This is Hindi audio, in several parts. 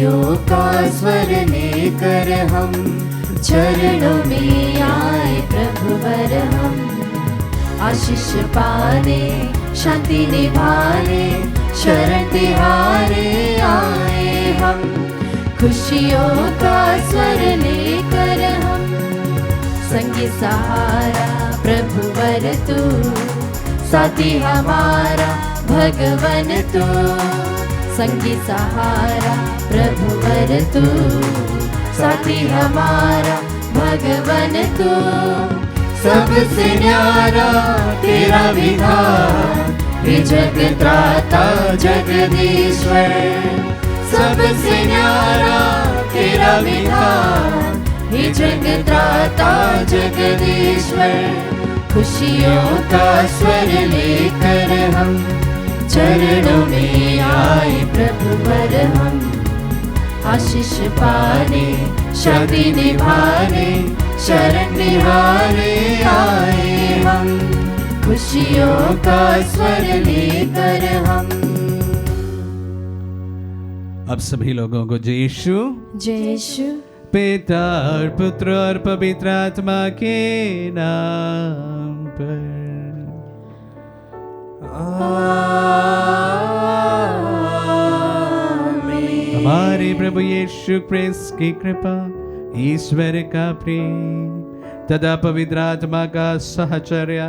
खुशियों का स्वर लेकर हम चरणों में आए प्रभुवर हम। आशीष पाने शांति निभाने शरण तिहारे आए हम। खुशियों का स्वर लेकर हम संगी सहारा प्रभुवर तू, साथी हमारा भगवन तू। संगी सहारा प्रभुवर तू, साथी हमारा भगवन तू। सबसे न्यारा तेरा विधान, हे जगत्राता जगदीश्वर। सबसे न्यारा तेरा विधान, हे जगत्राता जगदीश्वर। खुशियों का स्वर लेकर हम चरणों में आए प्रभुवर हम। आशीष पाने शांति निभाने शरण तिहारे आए हम। खुशियों का स्वर लेकर हम। अब सभी लोगों को जय यीशु। जय यीशु। पिता और पुत्र और पवित्र आत्मा के नाम पर आमीन। हमारे प्रभु यीशु क्रिस्त की कृपा, ईश्वर का प्रेम तथा पवित्र आत्मा का सहचर्य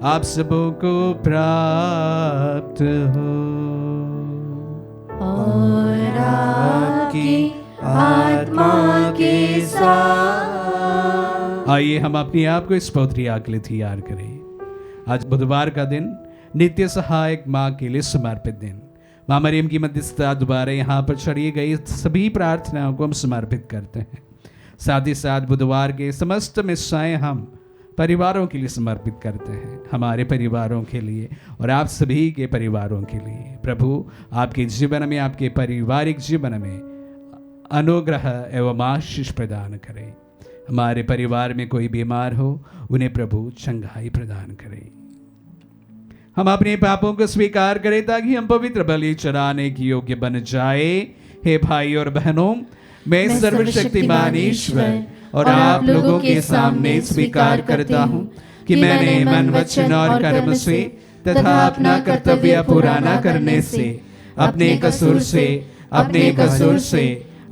आप सबों को प्राप्त हो। और आपकी आत्मा के साथ। आइए हम अपने आप को इस पवित्र याग के लिए तैयार करें। आज बुधवार का दिन नित्य सहायक माँ के लिए समर्पित दिन। माँ मरियम की मध्यस्थता द्वारा यहाँ पर चढ़ी गई सभी प्रार्थनाओं को हम समर्पित करते हैं। साथ ही साथ बुधवार के समस्त मिस्साएं हम परिवारों के लिए समर्पित करते हैं, हमारे परिवारों के लिए और आप सभी के परिवारों के लिए। प्रभु आपके जीवन में, आपके पारिवारिक जीवन में अनुग्रह एवं आशीष प्रदान करें। हमारे परिवार में कोई बीमार हो उन्हें प्रभु चंगाई प्रदान करें। हम अपने पापों को स्वीकार करें ताकि हम पवित्र बलि चढ़ाने की योग्य बन जाए। हे भाई और बहनों, मैं सर्वशक्तिमान ईश्वर और आप लोगों के सामने स्वीकार करता हूँ कि मैंने मन वचन और कर्म से तथा अपना कर्तव्य पूरा न करने से अपने कसूर से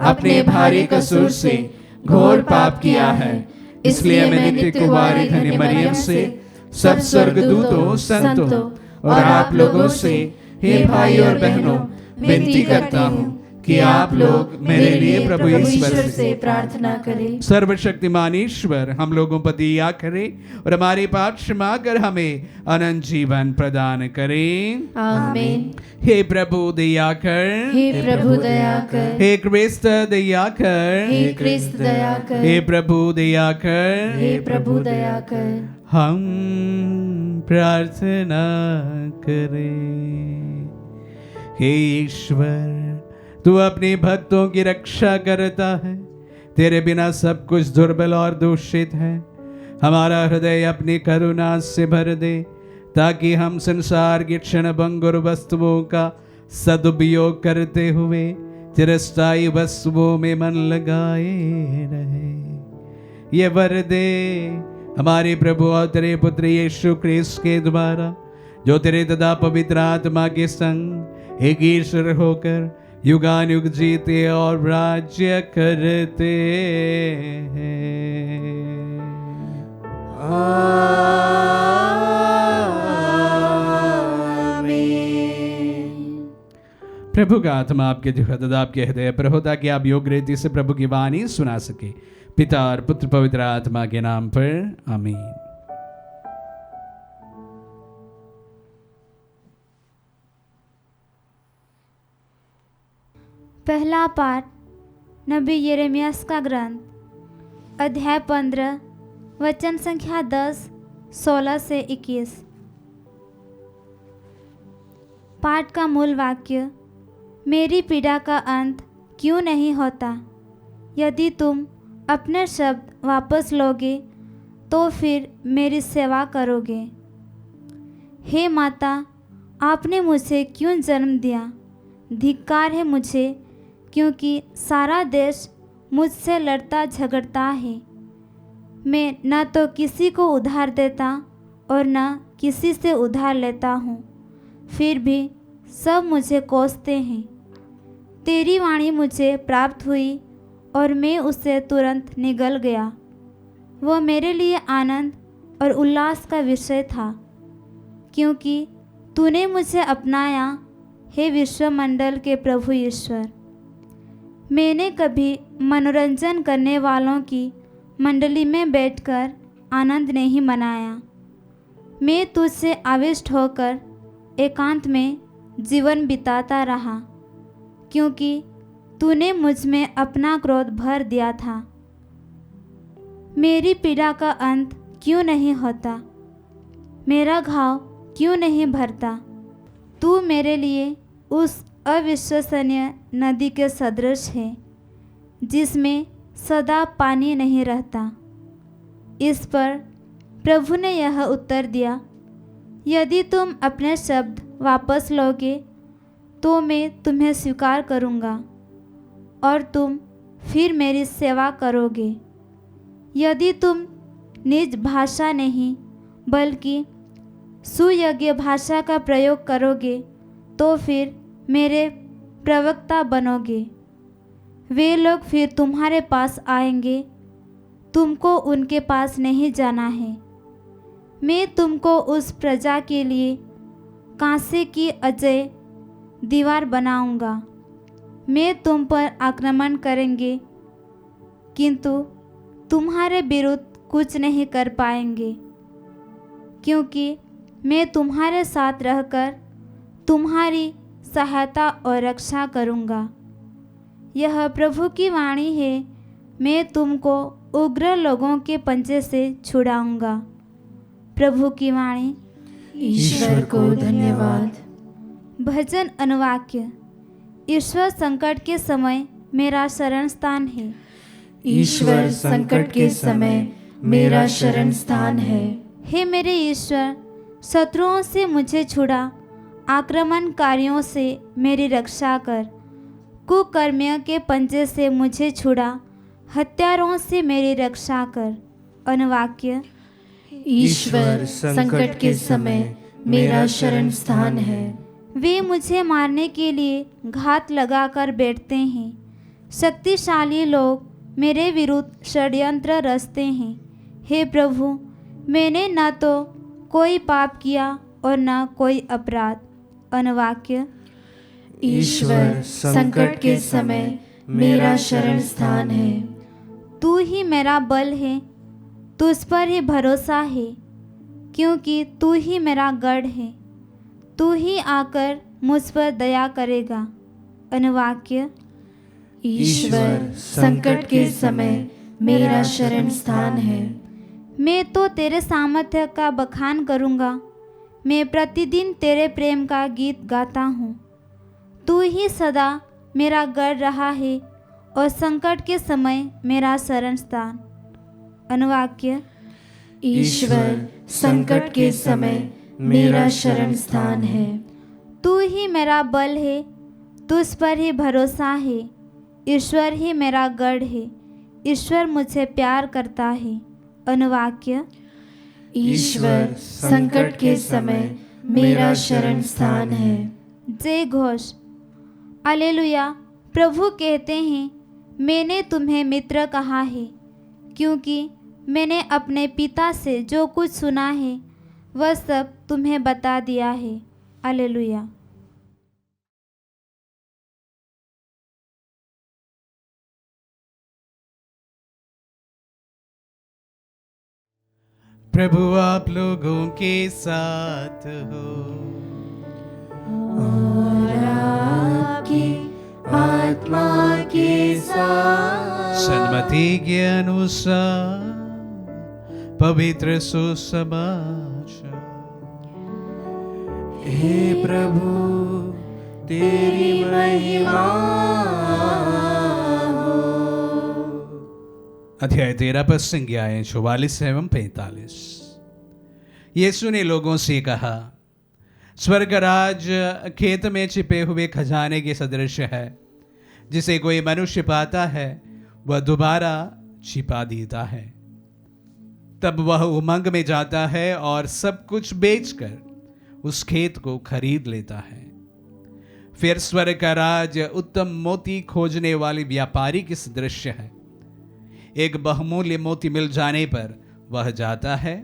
अपने भारी कसूर से घोर पाप किया है। इसलिए मैं नित्य कुंवारी धन्य मरियम से, सब स्वर्गदूतों, संतों और आप लोगों से, हे भाई और बहनों, विनती करता हूँ कि आप लोग मेरे लिए प्रभु ईश्वर से प्रार्थना करें। सर्वशक्तिमान ईश्वर हम लोगों पर दया करे और हमारे पाप क्षमा कर हमें अनंत जीवन प्रदान करें। आमीन। हे प्रभु दया कर, हे प्रभु दया कर। हे क्रिस्त दया कर, हे क्रिस्त दया कर। हे प्रभु दया कर, हे प्रभु दया कर। हम प्रार्थना करें। हे ईश्वर, तू अपने भक्तों की रक्षा करता है। तेरे बिना सब कुछ दुर्बल और दूषित है। हमारा हृदय अपनी करुणा से भर दे ताकि हम संसार की क्षण भंगुर वस्तुओं का सदुपयोग करते हुए चिरस्थायी वस्तुओं में मन लगाए रहे। ये वर दे हमारे प्रभु और तेरे पुत्र यीशु क्रिस्त के द्वारा, जो तेरे तथा पवित्र आत्मा के संग एक ईश्वर होकर युगानुयुग जीते और राज्य करते हैं। प्रभु का आत्मा आपके तथा आपके हृदय पर हो ताकि आप योग्य रीति से प्रभु की वाणी सुना सके। पिता और पुत्र पवित्र आत्मा के नाम पर आमीन। पहला पाठ नबी यिर्मयाह का ग्रंथ, अध्याय 15, वचन संख्या 10, 16 से 21। पाठ का मूल वाक्य, मेरी पीड़ा का अंत क्यों नहीं होता? यदि तुम अपने शब्द वापस लोगे तो फिर मेरी सेवा करोगे। हे माता, आपने मुझे क्यों जन्म दिया? धिक्कार है मुझे क्योंकि सारा देश मुझसे लड़ता झगड़ता है। मैं न तो किसी को उधार देता और न किसी से उधार लेता हूँ, फिर भी सब मुझे कोसते हैं। तेरी वाणी मुझे प्राप्त हुई और मैं उससे तुरंत निगल गया। वह मेरे लिए आनंद और उल्लास का विषय था, क्योंकि तूने मुझे अपनाया, हे विश्वमंडल के प्रभु ईश्वर। मैंने कभी मनोरंजन करने वालों की मंडली में बैठकर आनंद नहीं मनाया। मैं तुझसे आविष्ट होकर एकांत में जीवन बिताता रहा, क्योंकि तूने मुझ में अपना क्रोध भर दिया था। मेरी पीड़ा का अंत क्यों नहीं होता? मेरा घाव क्यों नहीं भरता? तू मेरे लिए उस अविश्वसनीय नदी के सदृश है, जिसमें सदा पानी नहीं रहता। इस पर प्रभु ने यह उत्तर दिया, यदि तुम अपने शब्द वापस लोगे तो मैं तुम्हें स्वीकार करूँगा और तुम फिर मेरी सेवा करोगे। यदि तुम निज भाषा नहीं बल्कि सुयोग्य भाषा का प्रयोग करोगे तो फिर मेरे प्रवक्ता बनोगे। वे लोग फिर तुम्हारे पास आएंगे, तुमको उनके पास नहीं जाना है। मैं तुमको उस प्रजा के लिए कांसे की अजय दीवार बनाऊंगा। मैं तुम पर आक्रमण करेंगे, किंतु तुम्हारे विरुद्ध कुछ नहीं कर पाएंगे, क्योंकि मैं तुम्हारे साथ रहकर तुम्हारी सहायता और रक्षा करूंगा। यह प्रभु की वाणी है, मैं तुमको उग्र लोगों के पंजे से छुड़ाऊंगा। प्रभु की वाणी। ईश्वर को धन्यवाद। भजन अनुवाक्य। ईश्वर संकट के समय मेरा शरण स्थान है। ईश्वर संकट के समय मेरा शरण स्थान है। हे मेरे ईश्वर, शत्रुओं से मुझे छुड़ा, आक्रमणकारियों से मेरी रक्षा कर। कुकर्मियों के पंजे से मुझे छुड़ा, हत्यारों से मेरी रक्षा कर। अनुवाक्य। ईश्वर संकट के समय मेरा शरण स्थान है। वे मुझे मारने के लिए घात लगाकर बैठते हैं। शक्तिशाली लोग मेरे विरुद्ध षड्यंत्र रचते हैं। हे प्रभु, मैंने न तो कोई पाप किया और न कोई अपराध। अनुवाक्य। ईश्वर संकट के समय मेरा शरण स्थान है। तू ही मेरा बल है, तुझ पर ही भरोसा है, क्योंकि तू ही मेरा गढ़ है। तू ही आकर मुझ पर दया करेगा। अनुवाक्य। ईश्वर संकट के समय मेरा शरण स्थान है। मैं तो तेरे सामर्थ्य का बखान करूँगा। मैं प्रतिदिन तेरे प्रेम का गीत गाता हूँ। तू ही सदा मेरा गढ़ रहा है और संकट के समय मेरा शरण स्थान। अनुवाक्य। ईश्वर संकट के समय मेरा शरण स्थान है। तू ही मेरा बल है, तुझ पर ही भरोसा है। ईश्वर ही मेरा गढ़ है, ईश्वर मुझे प्यार करता है। अनुवाक्य। ईश्वर संकट के समय मेरा शरण स्थान है। जय घोष। हालेलुया। प्रभु कहते हैं, मैंने तुम्हें मित्र कहा है, क्योंकि मैंने अपने पिता से जो कुछ सुना है वह सब तुम्हें बता दिया है। हालेलुया। प्रभु आप लोगों के साथ हो और आपकी आत्मा के साथ। सन्मति के अनुसार पवित्र सुसमाचार। हे प्रभु तेरी महिमा हो। अध्याय 13 पद संज्ञाएं 44 एवं 45। यीशु ने लोगों से कहा, स्वर्ग राज खेत में छिपे हुए खजाने के सदृश है, जिसे कोई मनुष्य पाता है वह दोबारा छिपा देता है। तब वह उमंग में जाता है और सब कुछ बेचकर उस खेत को खरीद लेता है। फिर स्वर्ग का राज उत्तम मोती खोजने वाले व्यापारी की सदृश है। एक बहुमूल्य मोती मिल जाने पर वह जाता है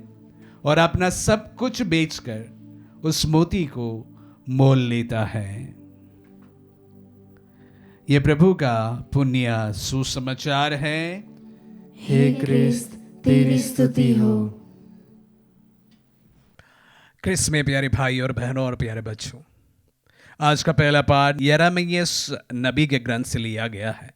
और अपना सब कुछ बेचकर उस मोती को मोल लेता है। यह प्रभु का पुण्य सुसमाचार है। हे क्रिस्त, तेरी स्तुति हो। क्रिस्त में प्यारे भाई और बहनों और प्यारे बच्चों, आज का पहला पाठ यिर्मयाह नबी के ग्रंथ से लिया गया है,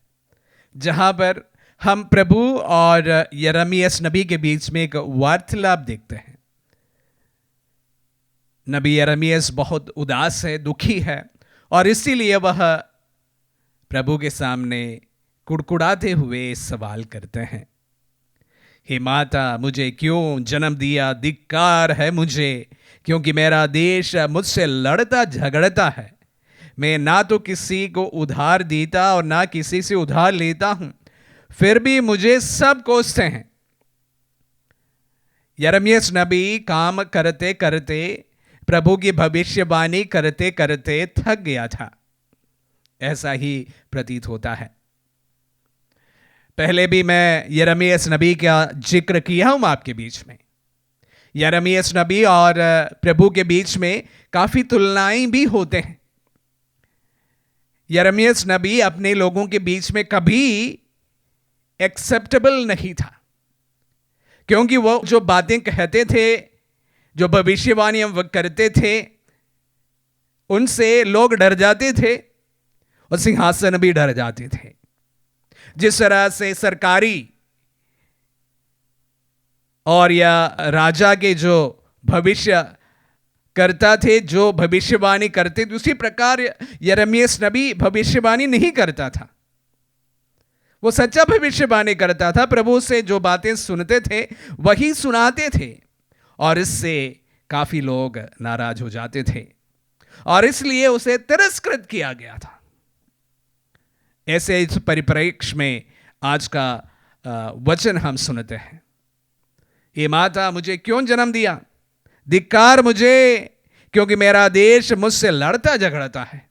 जहां पर हम प्रभु और यिर्मयाह नबी के बीच में एक वार्तालाप देखते हैं। नबी यिर्मयाह बहुत उदास है, दुखी है, और इसीलिए वह प्रभु के सामने कुड़कुड़ाते हुए सवाल करते हैं, हे माता, मुझे क्यों जन्म दिया? धिक्कार है मुझे, क्योंकि मेरा देश मुझसे लड़ता झगड़ता है। मैं ना तो किसी को उधार देता और ना किसी से उधार लेता हूं, फिर भी मुझे सब कोसते हैं। यिर्मयाह नबी काम करते करते, प्रभु की भविष्यवाणी करते करते थक गया था, ऐसा ही प्रतीत होता है। पहले भी मैं यिर्मयाह नबी का जिक्र किया हूं आपके बीच में। यिर्मयाह नबी और प्रभु के बीच में काफी तुलनाएं भी होते हैं। यिर्मयाह नबी अपने लोगों के बीच में कभी एक्सेप्टेबल नहीं था, क्योंकि वो जो बातें कहते थे, जो भविष्यवाणियां करते थे, उनसे लोग डर जाते थे और सिंहासन भी डर जाते थे। जिस तरह से सरकारी और या राजा के जो भविष्य करता थे, जो भविष्यवाणी करते थे, उसी प्रकार यिर्मयाह नबी भविष्यवाणी नहीं करता था। वो सच्चा भविष्यवाणी करता था, प्रभु से जो बातें सुनते थे वही सुनाते थे, और इससे काफी लोग नाराज हो जाते थे और इसलिए उसे तिरस्कृत किया गया था। ऐसे इस परिप्रेक्ष्य में आज का वचन हम सुनते हैं, हे माता, मुझे क्यों जन्म दिया? धिक्कार मुझे, क्योंकि मेरा देश मुझसे लड़ता झगड़ता है।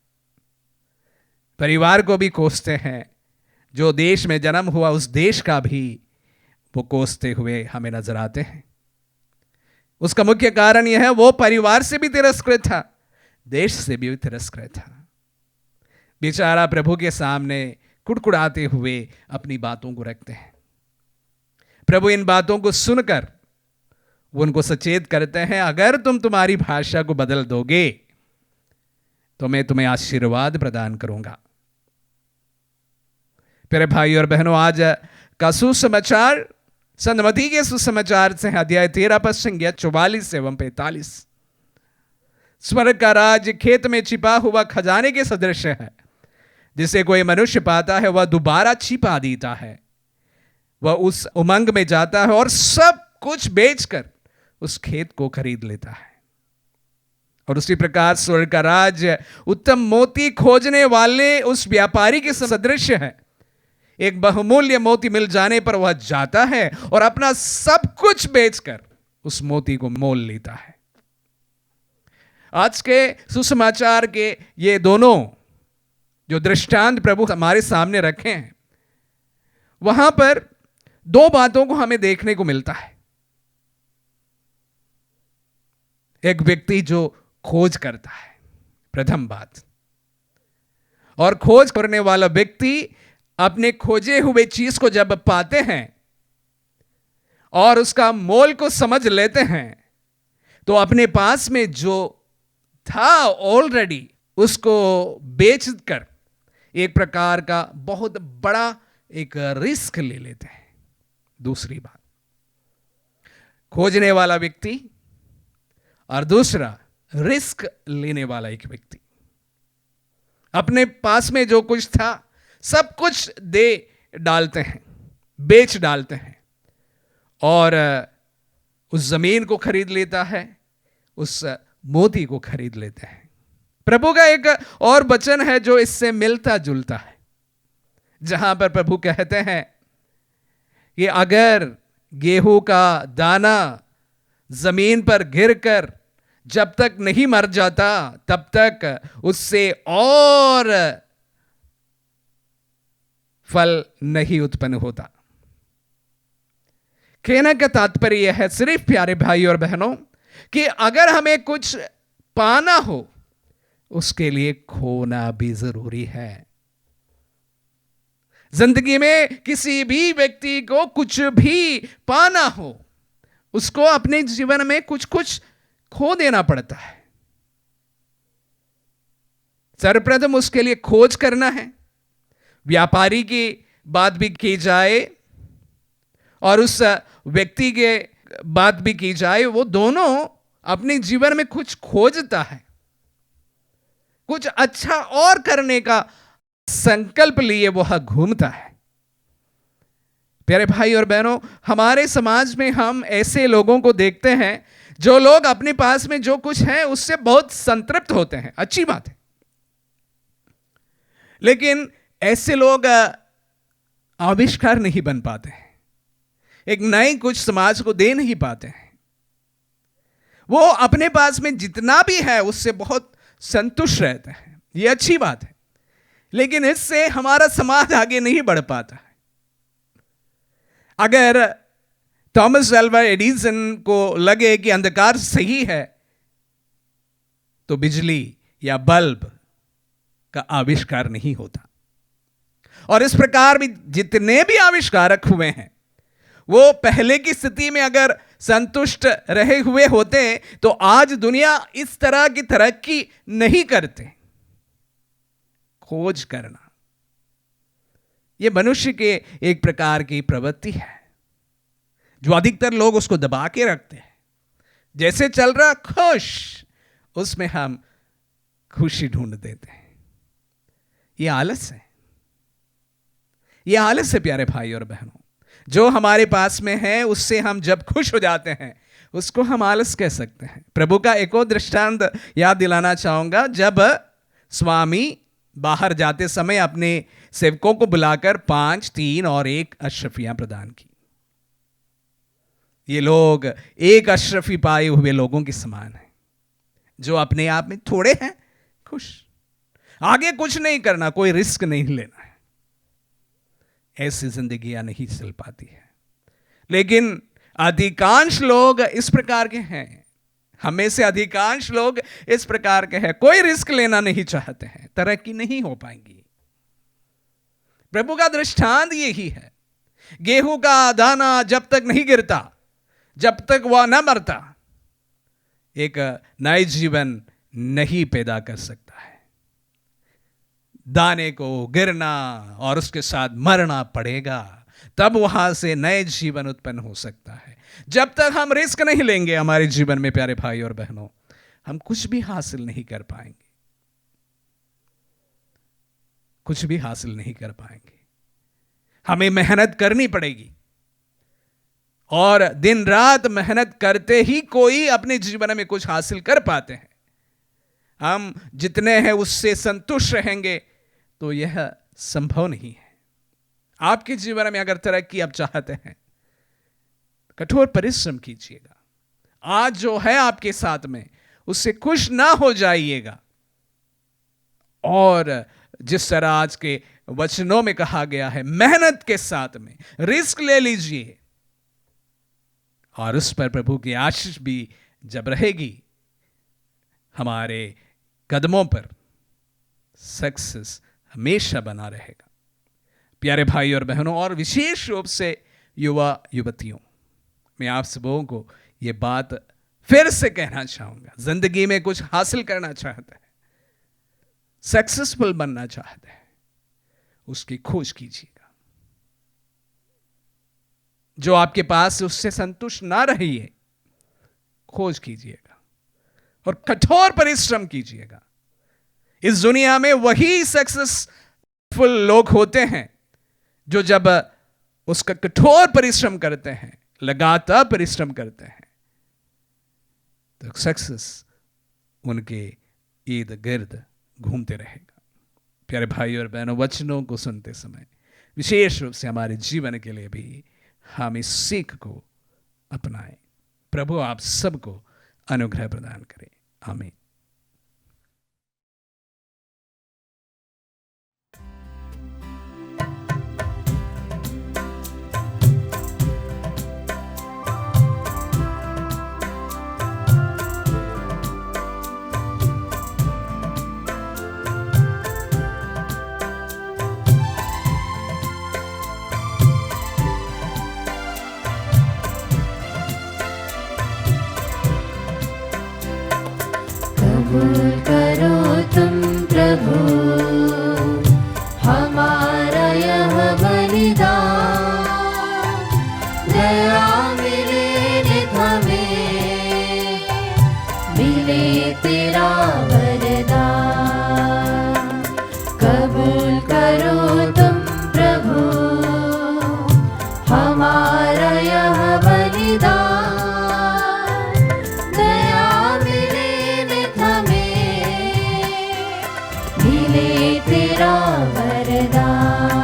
परिवार को भी कोसते हैं, जो देश में जन्म हुआ उस देश का भी वो कोसते हुए हमें नजर आते हैं। उसका मुख्य कारण यह है, वो परिवार से भी तिरस्कृत था, देश से भी तिरस्कृत था। बेचारा प्रभु के सामने कुड़कुड़ाते हुए अपनी बातों को रखते हैं। प्रभु इन बातों को सुनकर वो उनको सचेत करते हैं, अगर तुम तुम्हारी भाषा को बदल दोगे तो मैं तुम्हें आशीर्वाद प्रदान करूंगा। प्यारे भाई और बहनों, आज का सुसमाचार संत मत्ती के सुसमाचार से अध्याय 13 पद संख्या 44 एवं 45। स्वर्ग का राज खेत में छिपा हुआ खजाने के सदृश है, जिसे कोई मनुष्य पाता है वह दोबारा छिपा देता है। वह उस उमंग में जाता है और सब कुछ बेचकर उस खेत को खरीद लेता है। और उसी प्रकार स्वर्ग का राज उत्तम मोती खोजने वाले उस व्यापारी के सदृश है। एक बहुमूल्य मोती मिल जाने पर वह जाता है और अपना सब कुछ बेचकर उस मोती को मोल लेता है। आज के सुसमाचार के ये दोनों जो दृष्टांत प्रभु हमारे सामने रखे हैं, वहां पर दो बातों को हमें देखने को मिलता है। एक व्यक्ति जो खोज करता है, प्रथम बात, और खोज करने वाला व्यक्ति अपने खोजे हुए चीज को जब पाते हैं और उसका मोल को समझ लेते हैं, तो अपने पास में जो था ऑलरेडी उसको बेचकर एक प्रकार का बहुत बड़ा एक रिस्क ले लेते हैं। दूसरी बात, खोजने वाला व्यक्ति और दूसरा रिस्क लेने वाला एक व्यक्ति अपने पास में जो कुछ था सब कुछ दे डालते हैं, बेच डालते हैं और उस जमीन को खरीद लेता है, उस मोती को खरीद लेते हैं। प्रभु का एक और वचन है जो इससे मिलता जुलता है। जहां पर प्रभु कहते हैं कि अगर गेहूं का दाना जमीन पर गिरकर जब तक नहीं मर जाता तब तक उससे और फल नहीं उत्पन्न होता। कहने का तात्पर्य यह है सिर्फ प्यारे भाई और बहनों कि अगर हमें कुछ पाना हो उसके लिए खोना भी जरूरी है। जिंदगी में किसी भी व्यक्ति को कुछ भी पाना हो उसको अपने जीवन में कुछ कुछ खो देना पड़ता है। सर्वप्रथम उसके लिए खोज करना है। व्यापारी की बात भी की जाए और उस व्यक्ति के बात भी की जाए, वो दोनों अपने जीवन में कुछ खोजता है, कुछ अच्छा और करने का संकल्प लिए वह घूमता है। प्यारे भाई और बहनों, हमारे समाज में हम ऐसे लोगों को देखते हैं जो लोग अपने पास में जो कुछ है उससे बहुत संतृप्त होते हैं, अच्छी बात है, लेकिन ऐसे लोग आविष्कार नहीं बन पाते हैं, एक नए कुछ समाज को दे नहीं पाते हैं। वो अपने पास में जितना भी है उससे बहुत संतुष्ट रहते हैं, ये अच्छी बात है, लेकिन इससे हमारा समाज आगे नहीं बढ़ पाता है। अगर थॉमस अल्वा एडिसन को लगे कि अंधकार सही है तो बिजली या बल्ब का आविष्कार नहीं होता। और इस प्रकार भी जितने भी आविष्कारक हुए हैं वो पहले की स्थिति में अगर संतुष्ट रहे हुए होते तो आज दुनिया इस तरह की तरक्की नहीं करते। खोज करना यह मनुष्य के एक प्रकार की प्रवृत्ति है जो अधिकतर लोग उसको दबा के रखते हैं। जैसे चल रहा खुश, उसमें हम खुशी ढूंढ देते हैं। यह आलस है, यह आलस है प्यारे भाई और बहनों। जो हमारे पास में है उससे हम जब खुश हो जाते हैं उसको हम आलस कह सकते हैं। प्रभु का एक और दृष्टांत याद दिलाना चाहूंगा। जब स्वामी बाहर जाते समय अपने सेवकों को बुलाकर 5, 3 और 1 अशरफियां प्रदान की। ये लोग एक अशरफी पाए हुए लोगों के समान हैं जो अपने आप में थोड़े हैं खुश, आगे कुछ नहीं करना, कोई रिस्क नहीं लेना है। ऐसी जिंदगियां नहीं चल पाती है, लेकिन अधिकांश लोग इस प्रकार के हैं। हमें से अधिकांश लोग इस प्रकार के हैं, कोई रिस्क लेना नहीं चाहते हैं, तरक्की नहीं हो पाएंगी। प्रभु का दृष्टांत यही है। गेहूं का दाना जब तक नहीं गिरता, जब तक वह न मरता, एक नए जीवन नहीं पैदा कर सकता है। दाने को गिरना और उसके साथ मरना पड़ेगा, तब वहां से नए जीवन उत्पन्न हो सकता है। जब तक हम रिस्क नहीं लेंगे हमारे जीवन में प्यारे भाई और बहनों, हम कुछ भी हासिल नहीं कर पाएंगे, कुछ भी हासिल नहीं कर पाएंगे। हमें मेहनत करनी पड़ेगी और दिन रात मेहनत करते ही कोई अपने जीवन में कुछ हासिल कर पाते हैं। हम जितने हैं उससे संतुष्ट रहेंगे तो यह संभव नहीं है। आपके जीवन में अगर तरक्की आप चाहते हैं, कठोर परिश्रम कीजिएगा। आज जो है आपके साथ में उससे खुश ना हो जाइएगा, और जिस तरह आज के वचनों में कहा गया है, मेहनत के साथ में रिस्क ले लीजिए, और उस पर प्रभु की आशीष भी जब रहेगी, हमारे कदमों पर सक्सेस हमेशा बना रहेगा। प्यारे भाई और बहनों, और विशेष रूप से युवा युवतियों, मैं आप सबों को यह बात फिर से कहना चाहूंगा। जिंदगी में कुछ हासिल करना चाहते हैं, सक्सेसफुल बनना चाहते हैं, उसकी खोज कीजिएगा। जो आपके पास उससे संतुष्ट ना रहिए, खोज कीजिएगा और कठोर परिश्रम कीजिएगा। इस दुनिया में वही सक्सेसफुल लोग होते हैं जो जब उसका कठोर परिश्रम करते हैं, लगातार परिश्रम करते हैं, तो सक्सेस उनके इर्द गिर्द घूमते रहेगा। प्यारे भाई और बहनों, वचनों को सुनते समय विशेष रूप से हमारे जीवन के लिए भी हम इस सीख को अपनाएं। प्रभु आप सबको अनुग्रह प्रदान करें। आमीन। कबूल करो तुम प्रभु हमारा यह बलिदान, दया मिले नित हमें, मिले तेरा वरदान। कबूल करो तुम प्रभु हमारा यह बलिदान, दया मिले नित हमें, मिले तेरा वरदान।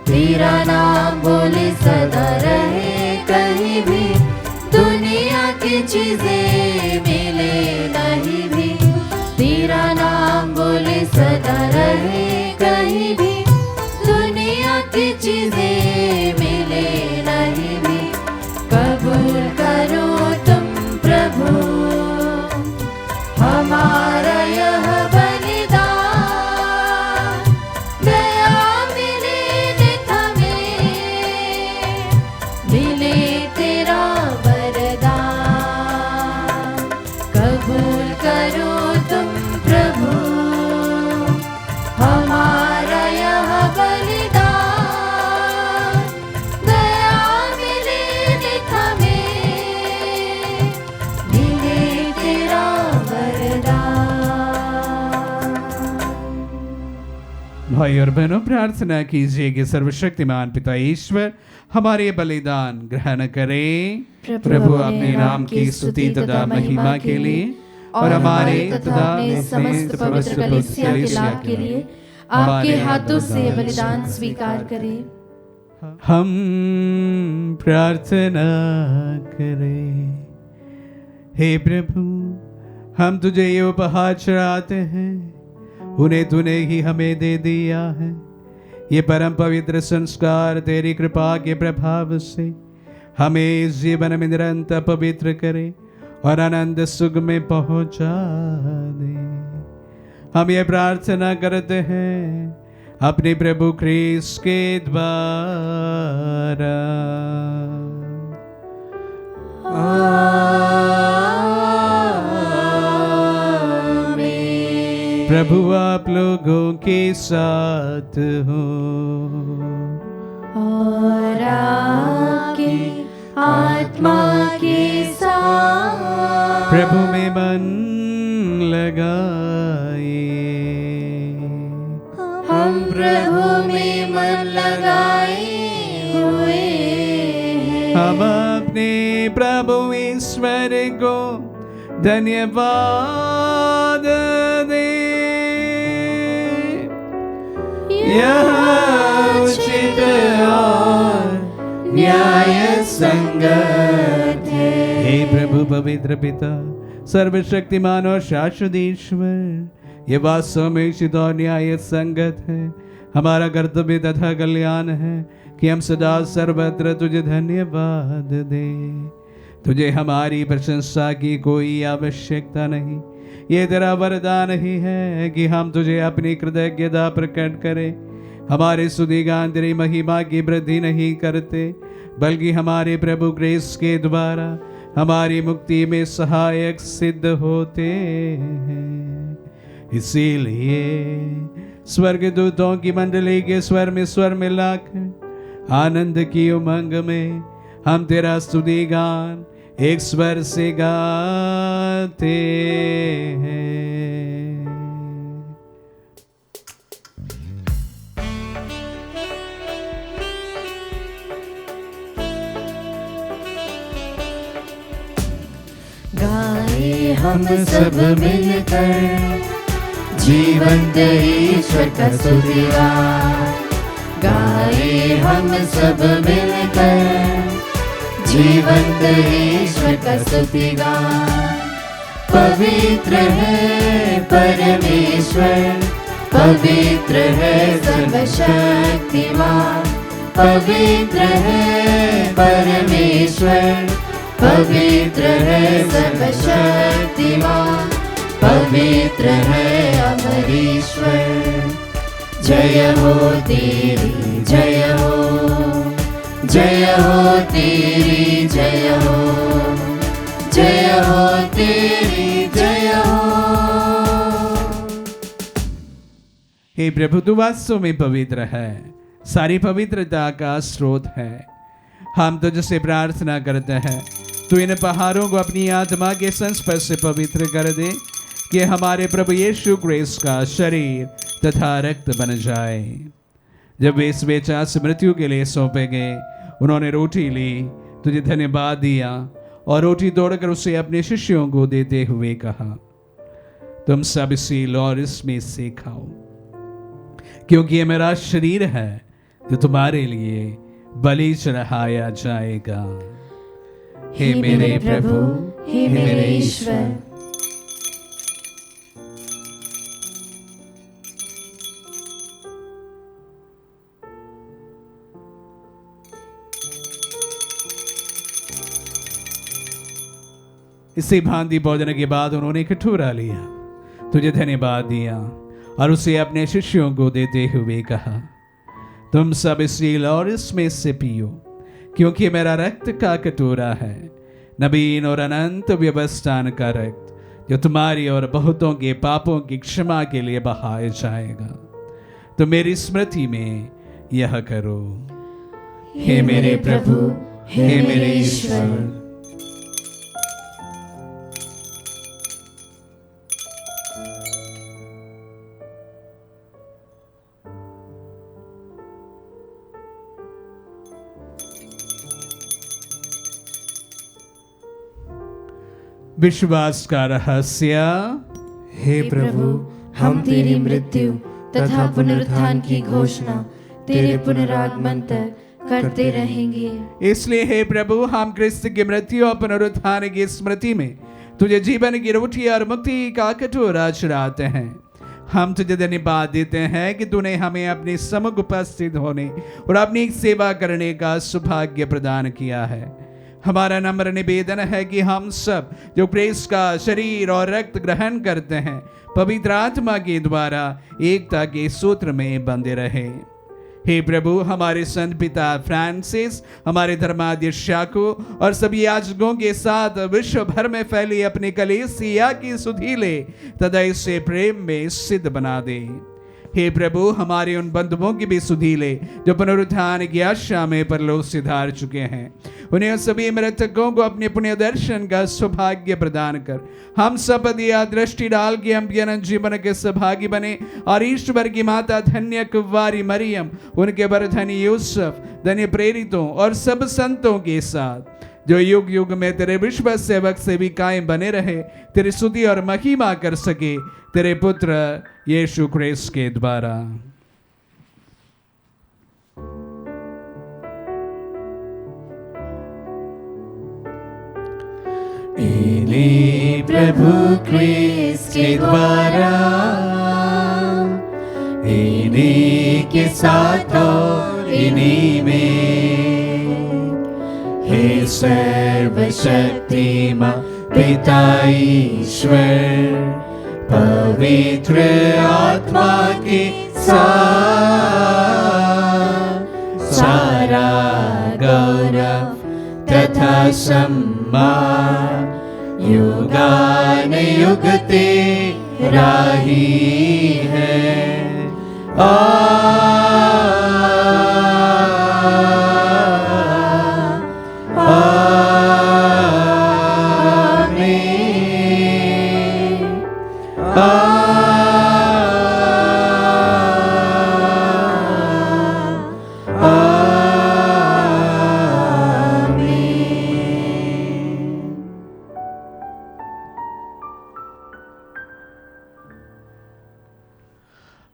तेरा नाम बोले सदा रहे कहीं भी, दुनिया की चीजें मिले नहीं भी। तेरा नाम बोले सदा रहे कहीं भी, दुनिया की चीजें मिले नहीं भी। कबूल करो तुम प्रभु हमारा यह बलिदान, दया मिले नित हमें, मिले तेरा वरदान। कबूल करो तुम प्रभु हमारा यह बलिदान, दया मिले नित हमें, मिले तेरा वरदान। भाई और बहनों, प्रार्थना कीजिए कि सर्वशक्तिमान पिता ईश्वर हमारे बलिदान ग्रहण करें। प्रभु अपने नाम की स्तुति तथा महिमा के लिए और हमारे तथा अपने समस्त पवित्र कलीसिया के लाभ के लिए आपके हाथों से बलिदान स्वीकार करें। हम प्रार्थना करें। हे प्रभु, हम तुझे ये उपहार चढ़ाते हैं, उन्हें तूने ही हमें दे दिया है। ये परम पवित्र संस्कार तेरी कृपा के प्रभाव से हमें इस जीवन में निरंतर पवित्र करे और अनंत सुख में पहुंचा दे। हम ये प्रार्थना करते हैं अपने प्रभु ख्रीस्त के द्वारा। आमीन। प्रभु आप लोगों के साथ हो और आपकी आत्मा के साथ। प्रभु में मन लगाए। हम प्रभु में मन लगाए हुए हैं। हम अपने प्रभु ईश्वर को धन्यवाद दें। यह उचित और न्याय संगत है। हे प्रभु पवित्र पिता, सर्वशक्तिमान और शाश्वत ईश्वर, ये वास्तव में उचित और न्याय संगत है। हमारा कर्तव्य तथा कल्याण है कि हम सदा सर्वत्र तुझे धन्यवाद दें। तुझे हमारी प्रशंसा की कोई आवश्यकता नहीं। ये तेरा वरदान ही है कि हम तुझे अपनी कृतज्ञता प्रकट करें। हमारे स्तुतिगान तेरी महिमा की वृद्धि नहीं करते, बल्कि हमारे प्रभु ख्रीस्त के द्वारा हमारी मुक्ति में सहायक सिद्ध होते हैं। इसीलिए स्वर्गदूतों की मंडली के स्वर में स्वर मिलाकर आनंद की उमंग में हम तेरा स्तुति गान एक स्वर से गाते हैं। गाए हम सब मिलकर जीवंत ईश्वर का स्तुतिगान। हम सब मिलकर जीवंत ईश्वर का स्तुति गाएं। पवित्र है परमेश्वर, पवित्र है सर्वशक्तिमान, पवित्र है परमेश्वर, पवित्र है सर्वशक्तिमान, पवित्र है अमर ईश्वर। जय हो तेरी जय हो, जय हो तेरी जय हो, जय हो तेरी जय हो। हे प्रभु, तू वास्तव में पवित्र है, सारी पवित्रता का स्रोत है। हम तुझसे प्रार्थना करते हैं, तू इन पहाड़ों को अपनी आत्मा के संस्पर्श से पवित्र कर दे, कि हमारे प्रभु यीशु क्रिस्त का शरीर तथा रक्त बन जाए। जब वे इस बेचास मृत्यु के लिए सौंपे गए, उन्होंने रोटी ली, तुझे धन्यवाद दिया और रोटी तोड़कर उसे अपने शिष्यों को देते हुए कहा, तुम सब इसे लो और इसमें से खाओ, क्योंकि ये मेरा शरीर है जो तुम्हारे लिए बलि चढ़ाया जाएगा। हे मेरे प्रभु, हे मेरे ईश्वर। इसी भांति भोजन के बाद उन्होंने कटोरा लिया, तुझे धन्यवाद दिया और उसे अपने शिष्यों को देते हुए कहा, तुम सब इसे लो और इसमें से पियो, क्योंकि मेरा रक्त का कटोरा है, नवीन और अनंत व्यवस्थान का रक्त, जो तुम्हारी और बहुतों के पापों की क्षमा के लिए बहाया जाएगा। तो मेरी स्मृति में यह करो। हे मेरे प्रभु, हे मेरे ईश्वर। विश्वास का रहस्य। हे प्रभु, हम तेरी मृत्यु तथा पुनरुत्थान की घोषणा तेरे पुनरागमन तक करते रहेंगे। इसलिए हे प्रभु, हम क्रिस्त की मृत्यु और पुनरुत्थान की स्मृति में तुझे जीवन की रोटी और मुक्ति का कटोरा चढ़ाते हैं। हम तुझे धन्यवाद देते हैं कि तूने हमें अपने सम्मुख उपस्थित होने और अपनी सेवा करने का सौभाग्य प्रदान किया है। हमारा नम्र निवेदन है कि हम सब जो क्रिस्त का शरीर और रक्त ग्रहण करते हैं, पवित्र आत्मा के द्वारा एकता के सूत्र में बंधे रहे। हे प्रभु, हमारे संत पिता फ्रांसिस, हमारे धर्माध्यक्ष याकूब और सभी याजकों के साथ विश्व भर में फैली अपनी कलीसिया की सुधीले तथा इसे प्रेम में सिद्ध बना दे। हे प्रभु, हमारे उन बंधुओं की भी सुधीले जो पुनरुत्थान की आशा में परलोक सिधार चुके हैं, उन्हें सभी मृतकों को अपने पुण्य दर्शन का सौभाग्य प्रदान कर हम सब दिया दृष्टि डाल के हम अनंत जीवन के सहभागी बने और ईश्वर की माता धन्य कुंवारी मरियम, उनके वर धन्य यूसुफ, धन्य प्रेरितों और सब संतों के साथ जो युग युग में तेरे विश्व सेवक सेविकाएं बने रहे, तेरी स्तुति और महिमा कर सके, तेरे पुत्र यीशु क्रिस्त के द्वारा। इन्हीं प्रभु क्रिस्त के द्वारा, इन्हीं के साथ और इन्हीं में, हे सर्वशक्तिमान पिता ईश्वर, पवित्र आत्मा के साथ सारा गौरव तथा सम्मान युगानुयुग तेरा ही है।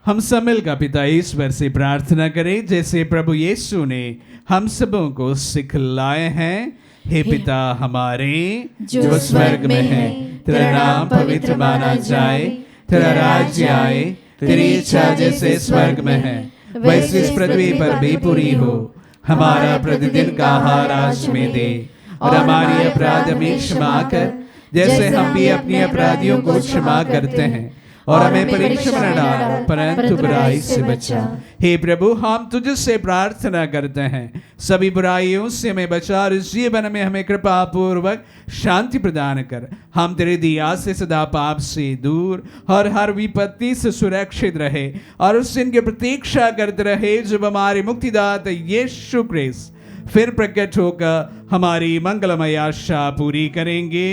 हम सब मिलकर पिता ईश्वर से प्रार्थना करें जैसे प्रभु यीशु ने हम सबों को सिखलाए हैं। हे पिता हमारे जो स्वर्ग में है, तेरा नाम पवित्र माना जाए, तेरा राज्य आए, तेरी इच्छा जैसे स्वर्ग में है वैसे इस पृथ्वी पर भी पूरी हो। हमारा प्रतिदिन का आहार आज में दे, और हमारी अपराध हमें क्षमा कर जैसे हम भी अपने अपराधियों को क्षमा करते हैं, और हमें परीक्षा में न डाल परंतु बुराई से बचा। हे प्रभु, हम तुझसे प्रार्थना करते हैं, सभी बुराइयों से हमें बचा और इस जीवन में हमें कृपा पूर्वक शांति प्रदान कर। हम तेरे दिया से सदा पाप से दूर और हर विपत्ति से सुरक्षित रहे, और उस दिन की प्रतीक्षा करते रहे जब हमारे मुक्तिदाता यीशु क्रिस्त फिर प्रकट होकर हमारी मंगलमय आशा पूरी करेंगे।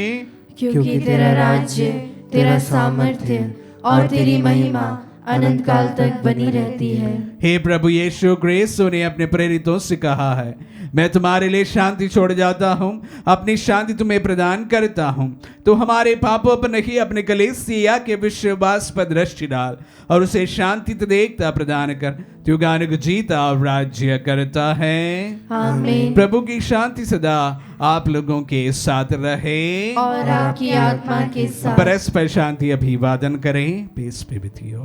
क्योंकि तेरा राज्य, तेरा सामर्थ्य और तेरी महिमा अनंत काल तक बनी रहती है। हे प्रभु यीशु क्रिस्त ने अपने प्रेरितों से कहा है, मैं तुम्हारे लिए शांति छोड़ जाता हूँ, अपनी शांति तुम्हें प्रदान करता हूँ। तो हमारे पापों पर नहीं, अपने कलीसिया के विश्वास पर दृष्टि डाल और उसे शांति तो देखता प्रदान कर। तू गान को जीता और राज्य करता है। आमीन। प्रभु की शांति सदा आप लोगों के साथ रहे और आपकी आत्मा के साथ। परस्पर शांति अभिवादन करें। पीस पे बितियो।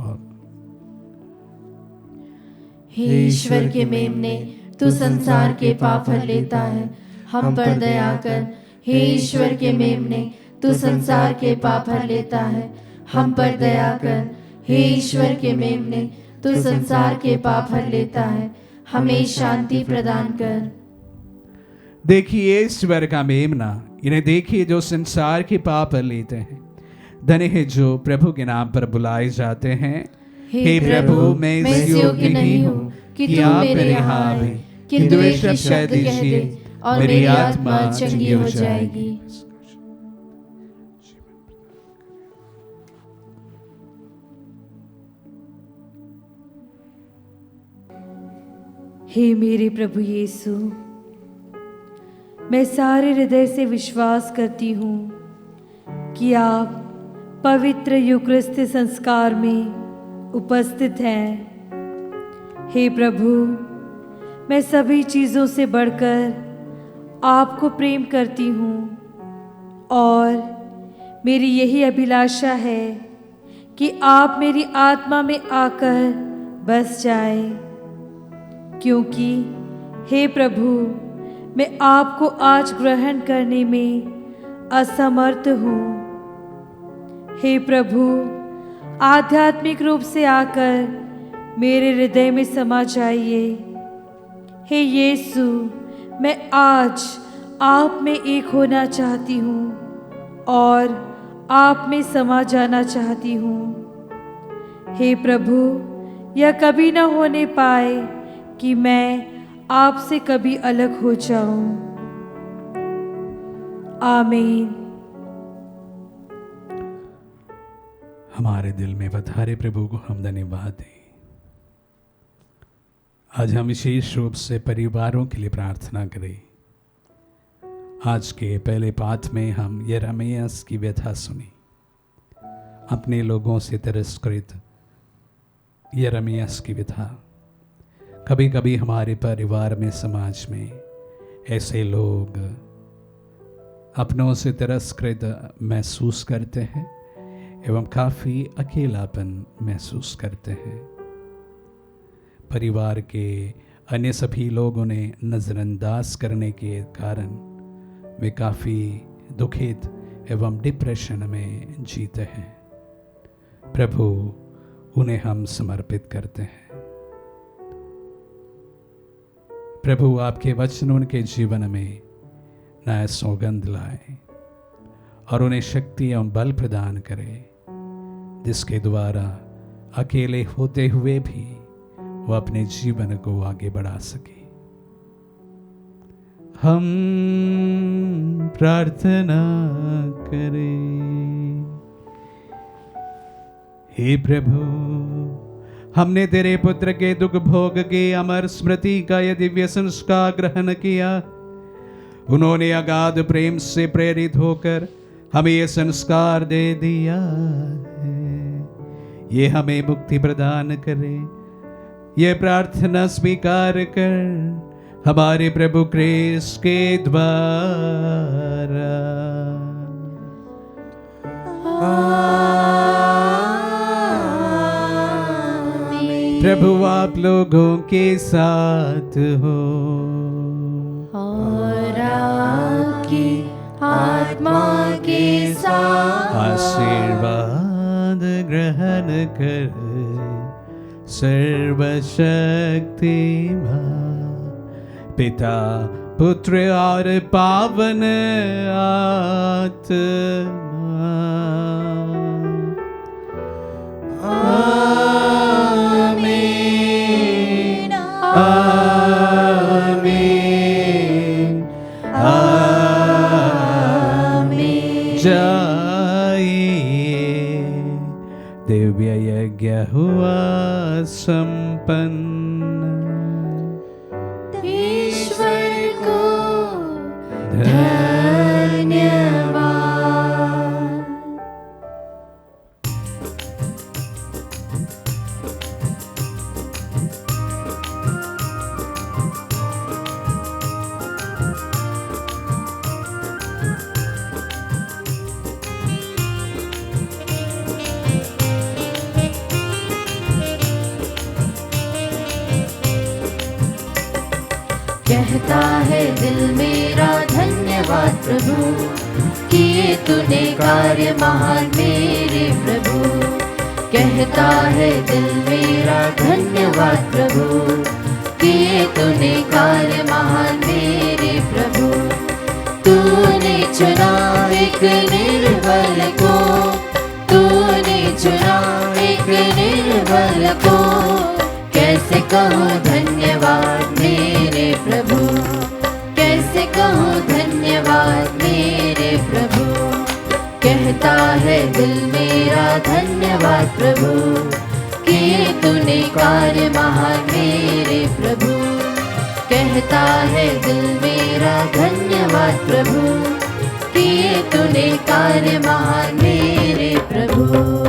हे ईश्वर के मेमने, तू संसार के पाप हर लेता है, हम पर दया कर। हे ईश्वर के मेमने, तू संसार के पाप हर लेता है, हम पर दया कर। हे ईश्वर के मेमने, तू संसार के पाप हर लेता है, हमें शांति प्रदान कर। देखिए ईश्वर का मेमना, इन्हें देखिए जो संसार के पाप हर लेते हैं। धन्य है जो प्रभु के नाम पर बुलाए जाते हैं। हे प्रभु, मैं इस योग्य नहीं हूँ कि आप मेरे यहाँ आवे, किंतु एक शब्द कह दीजिए और मेरी आत्मा चंगी हो जाएगी। हे मेरे प्रभु यीशु, मैं सारे हृदय से विश्वास करती हूँ कि आप पवित्र यूकरिस्ती संस्कार में उपस्थित हैं। हे प्रभु, मैं सभी चीज़ों से बढ़कर आपको प्रेम करती हूँ और मेरी यही अभिलाषा है कि आप मेरी आत्मा में आकर बस जाए, क्योंकि हे प्रभु, मैं आपको आज ग्रहण करने में असमर्थ हूँ। हे प्रभु, आध्यात्मिक रूप से आकर मेरे हृदय में समा जाइए। हे यीशु, मैं आज आप में एक होना चाहती हूँ और आप में समा जाना चाहती हूँ। हे प्रभु, यह कभी न होने पाए कि मैं आपसे कभी अलग हो जाऊं। आमीन। हमारे दिल में पधारे प्रभु को हम धन्यवाद दें। आज हम विशेष रूप से परिवारों के लिए प्रार्थना करें। आज के पहले पाठ में हम यिर्मयाह की व्यथा सुनी। अपने लोगों से तिरस्कृत यिर्मयाह की व्यथा। कभी कभी हमारे परिवार में, समाज में ऐसे लोग अपनों से तिरस्कृत महसूस करते हैं एवं काफ़ी अकेलापन महसूस करते हैं। परिवार के अन्य सभी लोगों ने नज़रअंदाज करने के कारण वे काफ़ी दुखित एवं डिप्रेशन में जीते हैं। प्रभु, उन्हें हम समर्पित करते हैं। प्रभु, आपके वचन उनके जीवन में नया सौगंध लाए और उन्हें शक्ति एवं बल प्रदान करे, जिसके द्वारा अकेले होते हुए भी वो अपने जीवन को आगे बढ़ा सके। हम प्रार्थना करें। हे प्रभु, हमने तेरे पुत्र के दुख भोग के अमर स्मृति का यह दिव्य संस्कार ग्रहण किया। उन्होंने अगाध प्रेम से प्रेरित होकर हमें यह संस्कार दे दिया है। ये हमें मुक्ति प्रदान करे। ये प्रार्थना स्वीकार कर हमारे प्रभु क्रिस्त के द्वारा। प्रभु आप लोगों के साथ हो और आपकी आत्मा के साथ। आशीर्वाद ग्रहण कर सर्वशक्तिमान पिता पुत्र और पावन आत्मा। आमीन आमीन आमीन। जाइए, दिव्य यज्ञ हुआ संपन्न। ईश्वर को धन्यवाद। कहता है दिल मेरा धन्यवाद प्रभु, किए तूने कार्य महान मेरे प्रभु। कहता है दिल मेरा धन्यवाद प्रभु, किए तूने कार्य महान मेरे प्रभु। तूने चुना एक निर्बल को, तूने चुना एक निर्बल को। कैसे कहूँ धन्यवाद मेरे प्रभु, कैसे कहूँ धन्यवाद मेरे प्रभु। कहता है दिल मेरा धन्यवाद प्रभु, किए तूने कार्य महान मेरे प्रभु। कहता है दिल मेरा धन्यवाद प्रभु, किए तूने कार्य महान मेरे प्रभु।